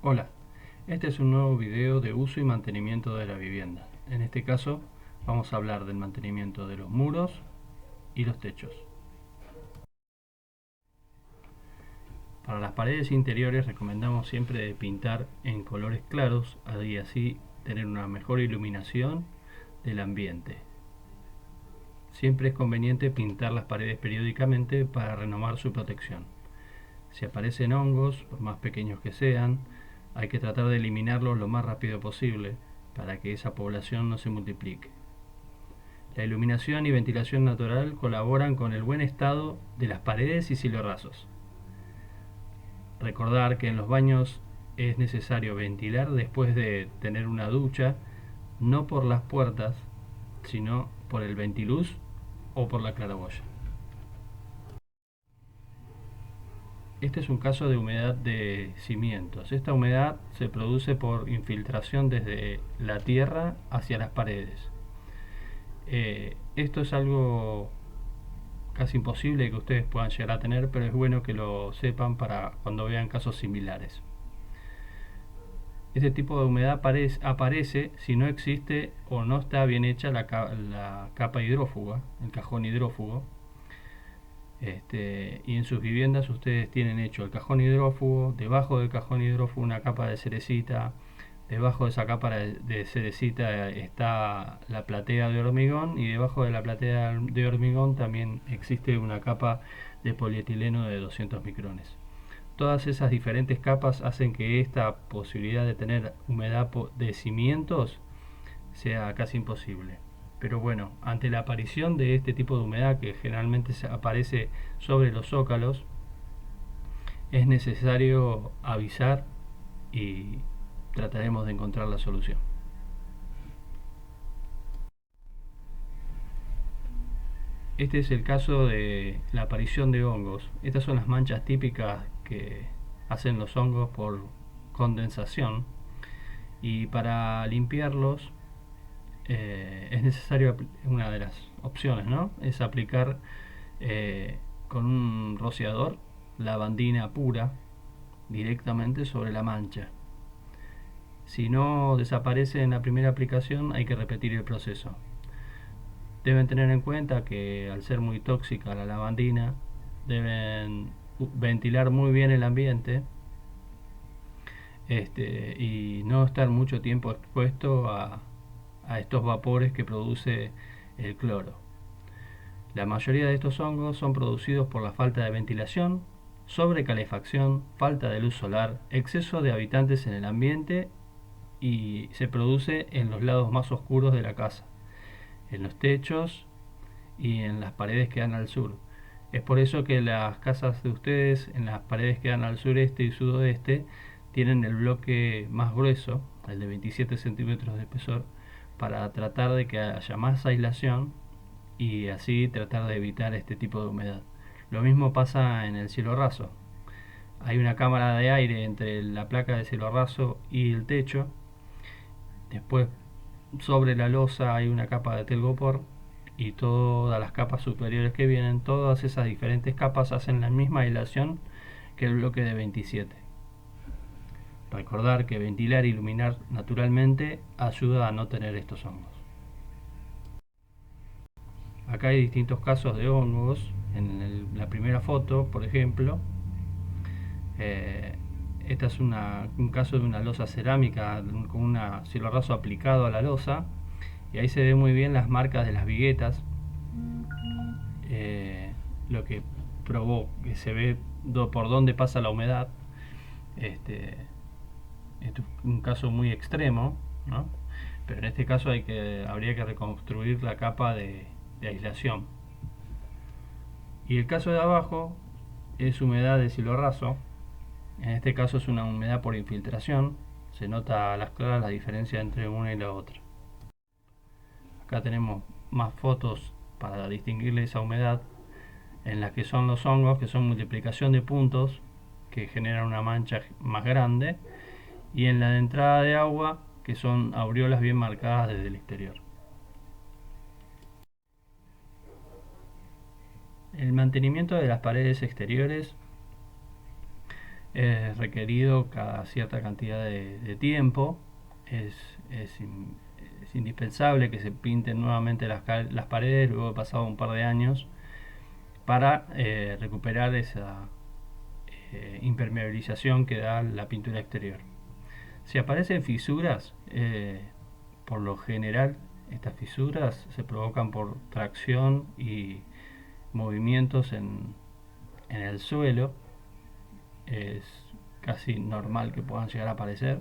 Hola, este es un nuevo video de uso y mantenimiento de la vivienda. En este caso vamos a hablar del mantenimiento de los muros y los techos. Para las paredes interiores recomendamos siempre pintar en colores claros y así tener una mejor iluminación del ambiente. Siempre es conveniente pintar las paredes periódicamente para renovar su protección. Si aparecen hongos, por más pequeños que sean, hay que tratar de eliminarlos lo más rápido posible para que esa población no se multiplique. La iluminación y ventilación natural colaboran con el buen estado de las paredes y cielorrasos. Recordar que en los baños es necesario ventilar después de tener una ducha, no por las puertas, sino por el ventiluz o por la claraboya. Este es un caso de humedad de cimientos. Esta humedad se produce por infiltración desde la tierra hacia las paredes. Esto es algo casi imposible que ustedes puedan llegar a tener, pero es bueno que lo sepan para cuando vean casos similares. Este tipo de humedad aparece si no existe o no está bien hecha la capa hidrófuga, el cajón hidrófugo. Y en sus viviendas ustedes tienen hecho el cajón hidrófugo, debajo del cajón hidrófugo una capa de cerecita, debajo de esa capa de cerecita está la platea de hormigón y debajo de la platea de hormigón también existe una capa de polietileno de 200 micrones. Todas esas diferentes capas hacen que esta posibilidad de tener humedad de cimientos sea casi imposible. Pero bueno, ante la aparición de este tipo de humedad que generalmente aparece sobre los zócalos, es necesario avisar y trataremos de encontrar la solución. Este es el caso de la aparición de hongos. Estas son las manchas típicas que hacen los hongos por condensación y para limpiarlos es necesario, una de las opciones, ¿no? Es aplicar con un rociador lavandina pura directamente sobre la mancha. Si no desaparece en la primera aplicación, hay que repetir el proceso. Deben tener en cuenta que al ser muy tóxica la lavandina, deben ventilar muy bien el ambiente y no estar mucho tiempo expuesto a estos vapores que produce el cloro. La mayoría de estos hongos son producidos por la falta de ventilación, sobrecalefacción, falta de luz solar, exceso de habitantes en el ambiente y se produce en los lados más oscuros de la casa, en los techos y en las paredes que dan al sur. Es por eso que las casas de ustedes, en las paredes que dan al sureste y sudoeste, tienen el bloque más grueso, el de 27 centímetros de espesor, para tratar de que haya más aislación y así tratar de evitar este tipo de humedad. Lo mismo pasa en el cielo raso. Hay una cámara de aire entre la placa de cielo raso y el techo. Después sobre la losa hay una capa de telgopor y todas las capas superiores que vienen, todas esas diferentes capas hacen la misma aislación que el bloque de 27. Recordar que ventilar e iluminar naturalmente ayuda a no tener estos hongos. Acá hay distintos casos de hongos. En la primera foto, por ejemplo, eh, esta es un caso de una losa cerámica con un cielo raso aplicado a la losa y ahí se ve muy bien las marcas de las viguetas, eh, lo que probó que se ve por dónde pasa la humedad. Este, esto es un caso muy extremo, ¿no? Pero en este caso habría que reconstruir la capa de aislación. Y el caso de abajo es humedad de cielo raso. En este caso es una humedad por infiltración. Se nota a las claras la diferencia entre una y la otra. Acá tenemos más fotos para distinguirle esa humedad, en las que son los hongos, que son multiplicación de puntos que generan una mancha más grande, y en la de entrada de agua, que son aureolas bien marcadas desde el exterior. El mantenimiento de las paredes exteriores Es requerido cada cierta cantidad de tiempo. Es indispensable que se pinten nuevamente las paredes luego de pasado un par de años para recuperar esa impermeabilización que da la pintura exterior. Si aparecen fisuras, por lo general estas fisuras se provocan por tracción y movimientos en el suelo. Es casi normal que puedan llegar a aparecer.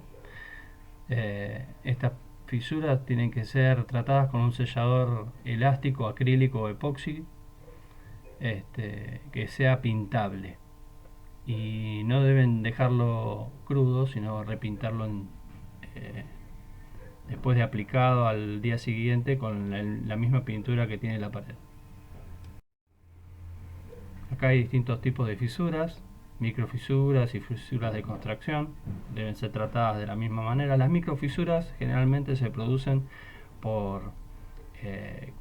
Estas fisuras tienen que ser tratadas con un sellador elástico, acrílico o epoxi, que sea pintable, y no deben dejarlo crudo, sino repintarlo eh, después de aplicado al día siguiente con la misma pintura que tiene la pared. Acá hay distintos tipos de fisuras, microfisuras y fisuras de contracción. Deben ser tratadas de la misma manera. Las microfisuras generalmente se producen por eh,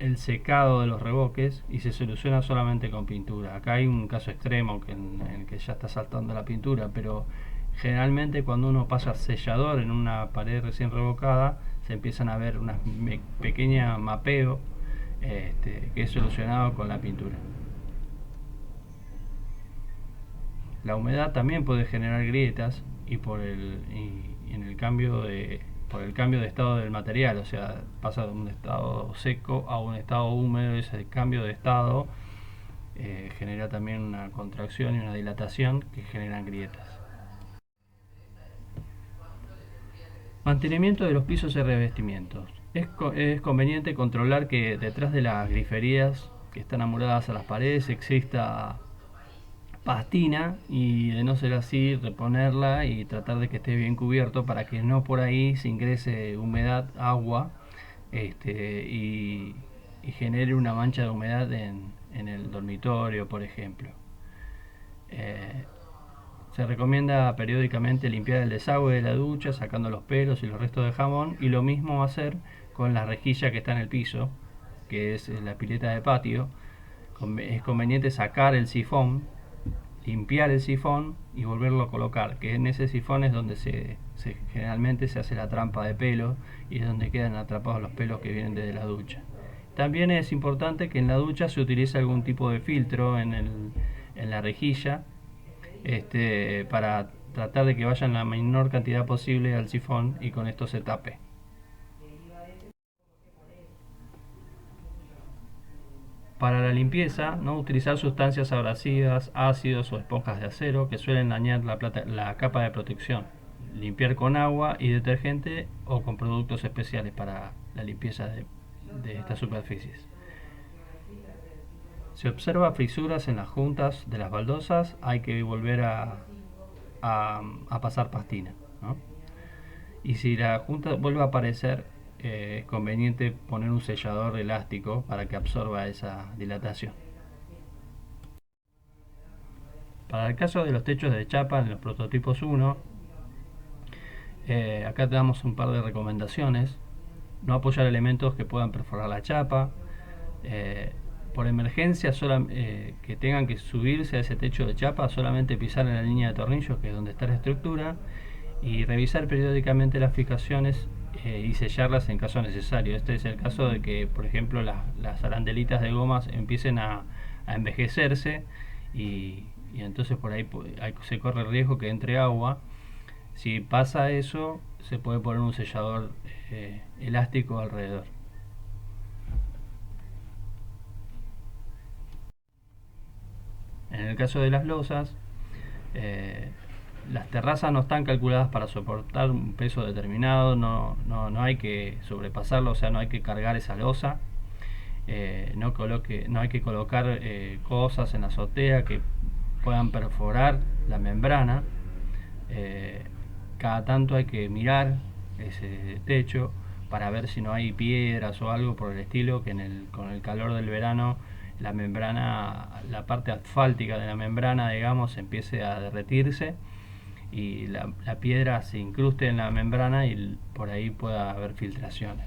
el secado de los revoques y se soluciona solamente con pintura. Acá hay un caso extremo en el que ya está saltando la pintura, pero generalmente cuando uno pasa sellador en una pared recién revocada, se empiezan a ver unas pequeñas mapeo, que es solucionado con la pintura. La humedad también puede generar grietas y en el por el cambio de estado del material, o sea, pasa de un estado seco a un estado húmedo. Ese cambio de estado genera también una contracción y una dilatación que generan grietas. Mantenimiento de los pisos y revestimientos. Es conveniente controlar que detrás de las griferías que están amuradas a las paredes exista pastina, y de no ser así reponerla y tratar de que esté bien cubierto para que no por ahí se ingrese humedad, agua, y genere una mancha de humedad en el dormitorio, por ejemplo. Eh, Se recomienda periódicamente limpiar el desagüe de la ducha sacando los pelos y los restos de jabón, y lo mismo hacer con la rejilla que está en el piso, que es la pileta de patio. Es conveniente sacar el sifón, limpiar el sifón y volverlo a colocar, que en ese sifón es donde generalmente se hace la trampa de pelos y es donde quedan atrapados los pelos que vienen desde la ducha. También es importante que en la ducha se utilice algún tipo de filtro en la rejilla, para tratar de que vaya en la menor cantidad posible al sifón y con esto se tape. Para la limpieza, no utilizar sustancias abrasivas, ácidos o esponjas de acero que suelen dañar la capa de protección. Limpiar con agua y detergente o con productos especiales para la limpieza de estas superficies. Si observa fisuras en las juntas de las baldosas, hay que volver a pasar pastina, ¿no? Y si la junta vuelve a aparecer, es conveniente poner un sellador elástico para que absorba esa dilatación. Para el caso de los techos de chapa en los prototipos 1, acá te damos un par de recomendaciones. No apoyar elementos que puedan perforar la chapa. Por emergencia, que tengan que subirse a ese techo de chapa, solamente pisar en la línea de tornillos, que es donde está la estructura, y revisar periódicamente las fijaciones y sellarlas en caso necesario. Este es el caso de que, por ejemplo, las arandelitas de gomas empiecen a envejecerse, y entonces por ahí se corre el riesgo que entre agua. Si pasa eso, se puede poner un sellador elástico alrededor. En el caso de las losas, las terrazas no están calculadas para soportar un peso determinado. No hay que sobrepasarlo, o sea, no hay que cargar esa losa. No hay que colocar cosas en la azotea que puedan perforar la membrana. Cada tanto hay que mirar ese techo para ver si no hay piedras o algo por el estilo, que con el calor del verano la membrana, la parte asfáltica de la membrana, digamos, empiece a derretirse y la piedra se incruste en la membrana y por ahí pueda haber filtraciones.